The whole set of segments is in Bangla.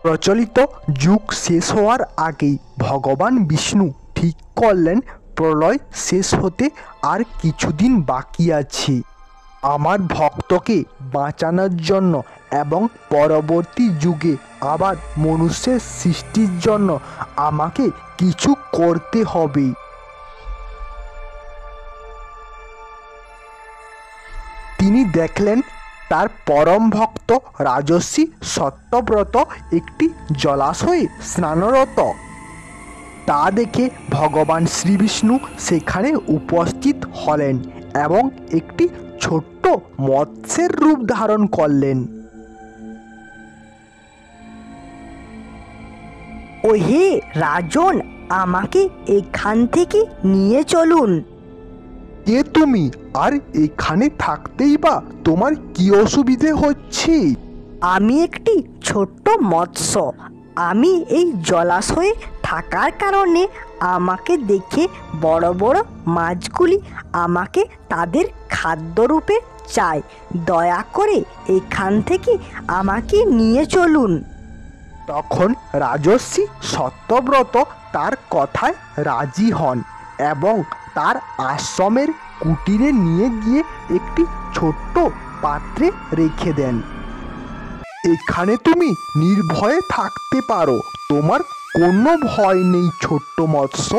প্রচলিত যুগ শেষ হওয়ার আগেই ভগবান বিষ্ণু ঠিক করলেন প্রলয় শেষ হতে আর কিছুদিন বাকি আছে। আমার ভক্তকে বাঁচানোর জন্য এবং পরবর্তী যুগে আবার মনুষ্যের সৃষ্টির জন্য আমাকে কিছু করতে হবে। তিনি দেখলেন তার পরম ভক্ত রাজর্ষি সত্যব্রত একটি জলাশয়ে স্নানরত। তা দেখে ভগবান শ্রীবিষ্ণু সেখানে উপস্থিত হলেন এবং একটি ছোট্ট মৎস্যের রূপ ধারণ করলেন। ওহে রাজন, আমাকে এখান থেকে নিয়ে চলুন। কে তুমি, আর এখানে থাকতেই বা তোমার কি অসুবিধে হচ্ছে? আমি একটি ছোট্ট মৎস্য। আমি এই জলাশয়ে থাকার কারণে আমাকে দেখে বড় বড় মাছগুলি আমাকে তাদের খাদ্যরূপে চায়। দয়া করে এখান থেকে আমাকে নিয়ে চলুন। তখন রাজর্ষি সত্যব্রত তার কথায় রাজি হন এবং তার আশ্রমের কুটিরে নিয়ে গিয়ে একটি ছোট্ট পাত্রে রেখে দেন। এখানে তুমি নির্ভয়ে থাকতে পারো, তোমার কোনো ভয় নেই ছোট্ট মৎস্য।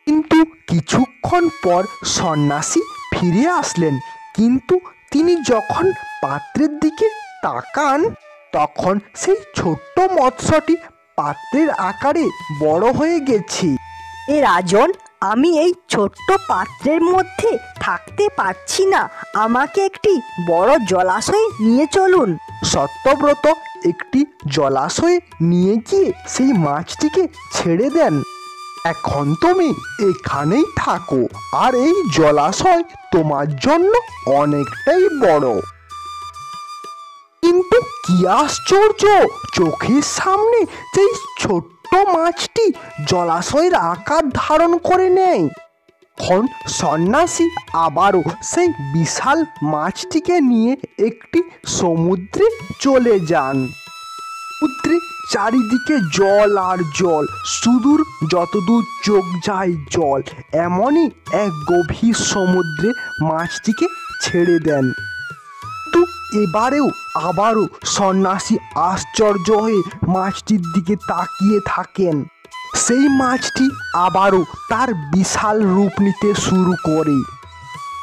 কিন্তু কিছুক্ষণ পর সন্ন্যাসী ফিরে আসলেন, কিন্তু তিনি যখন পাত্রের দিকে তাকান তখন সেই ছোট্ট মৎস্যটি পাত্রের আকারে বড় হয়ে গেছে। এ রাজন, আমি এই ছোট্ট পাত্রের মধ্যে থাকতে পারছি না, আমাকে একটি বড় জলাশয়ে নিয়ে চলুন। সত্যব্রত একটি জলাশয়ে নিয়ে গিয়ে সেই মাছটিকে ছেড়ে দেন। এখন তুমি এখানেই থাকো, আর এই জলাশয় তোমার জন্য অনেকটাই বড়। কিন্তু কি আশ্চর্য, চোখের সামনে সেই ছোট্ট মাছটি জলাশয়ের আকার ধারণ করে নেয়। তখন সন্ন্যাসী আবারও সেই বিশাল মাছটিকে নিয়ে একটি সমুদ্রে চলে যান। সমুদ্রে চারিদিকে জল আর জল, সুদূর যতদূর চোখ যায় জল। এমনই এক গভীর সমুদ্রে মাছটিকে ছেড়ে দেন। কিন্তু এবারেও আবারও সন্ন্যাসী আশ্চর্য হয়ে মাছটির দিকে তাকিয়ে থাকেন। সেই মাছটি আবারও তার বিশাল রূপ নিতে শুরু করে।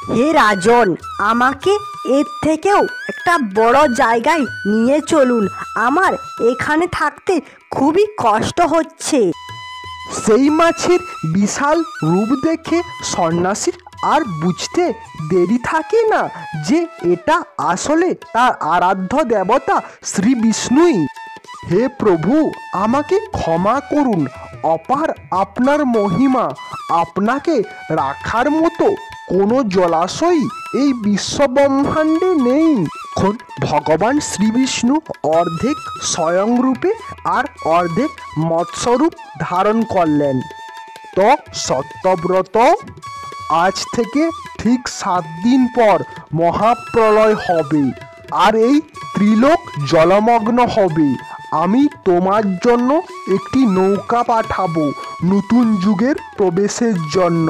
হে রাজন, আমাকে এর থেকেও একটা বড় জায়গায় নিয়ে চলুন, আমার এখানে থাকতে খুবই কষ্ট হচ্ছে। সেই মাছের বিশাল রূপ দেখে সন্ন্যাসীর আর বুঝতে দেরি থাকে না যে এটা আসলে তার আরাধ্য দেবতা শ্রী বিষ্ণুই। হে প্রভু, আমাকে ক্ষমা করুন, অপার আপনার মহিমা, আপনাকে রাখার মতো কোনো জলাশয় এই বিশ্বব্রহ্মাণ্ডে নেই। এখন ভগবান শ্রীবিষ্ণু অর্ধেক স্বয়ংরূপে আর অর্ধেক মৎস্যরূপ ধারণ করলেন। তো সত্যব্রত, আজ থেকে ঠিক 7 দিন পর মহাপ্রলয় হবে আর এই ত্রিলোক জলমগ্ন হবে। আমি তোমার জন্য একটি নৌকা পাঠাবো নতুন যুগের প্রবেশের জন্য।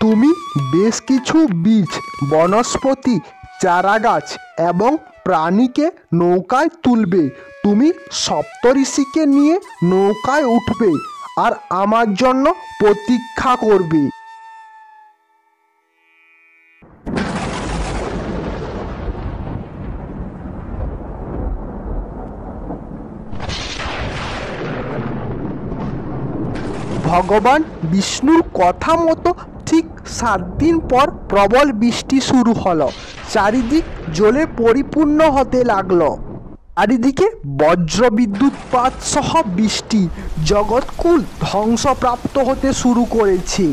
তুমি বেশ কিছু বীজ, বনস্পতি, চারাগাছ এবং প্রাণীকে নৌকায় তুলবে। তুমি সপ্তঋষিকে নিয়ে নৌকায় উঠবে আর আমার জন্য প্রতীক্ষা করবে। ভগবান বিষ্ণুর কথা মতো ঠিক 7 দিন পর প্রবল বৃষ্টি শুরু হলো। চারিদিক জলে পরিপূর্ণ হতে লাগলো। চারিদিকে বজ্র বিদ্যুৎপাত সহ বৃষ্টি, জগৎকুল ধ্বংসপ্রাপ্ত হতে শুরু করেছে।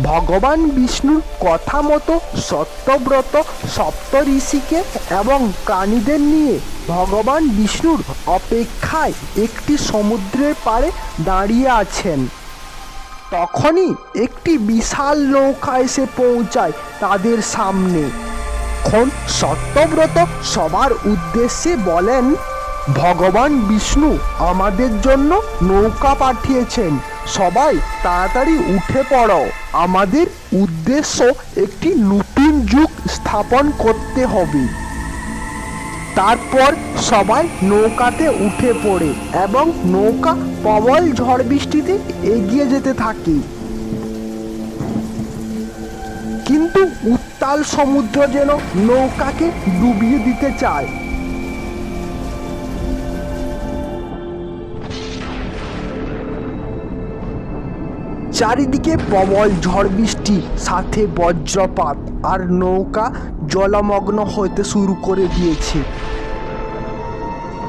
ভগবান বিষ্ণুর কথা মতো সত্যব্রত সপ্তঋষিকে এবং প্রাণীদের নিয়ে ভগবান বিষ্ণুর অপেক্ষায় একটি সমুদ্রের পাড়ে দাঁড়িয়ে আছেন। তখনই একটি বিশাল নৌকা এসে পৌঁছায় তাদের সামনে। তখন সত্যব্রত সবার উদ্দেশ্যে বলেন, ভগবান বিষ্ণু আমাদের জন্য নৌকা পাঠিয়েছেন, সবাই তাড়াতাড়ি উঠে পড়ো। আমাদের উদ্দেশ্য একটি নতুন যুগ স্থাপন করতে হবে। তারপর সবাই নৌকাতে উঠে পড়ে এবং নৌকা প্রবল ঝড় বৃষ্টিতে এগিয়ে যেতে থাকে। কিন্তু উত্তাল সমুদ্র যেন নৌকাকে ডুবিয়ে দিতে চায়। চারিদিকে প্রবল ঝড় বৃষ্টি, সাথে বজ্রপাত, আর নৌকা জলমগ্ন হতে শুরু করে দিয়েছে।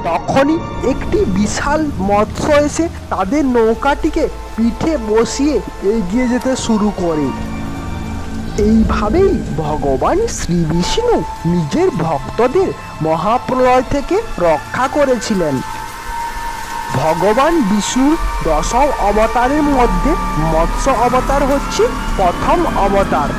তখনই একটি বিশাল মৎস্য এসে তাদের নৌকাটিকে পিঠে বসিয়ে এগিয়ে যেতে শুরু করে। এইভাবেই ভগবান শ্রী বিষ্ণু নিজের ভক্তদের মহাপ্রলয় থেকে রক্ষা করেছিলেন। ভগবান বিষ্ণুর দশম অবতারের মধ্যে মৎস্য অবতার হচ্ছে প্রথম অবতার।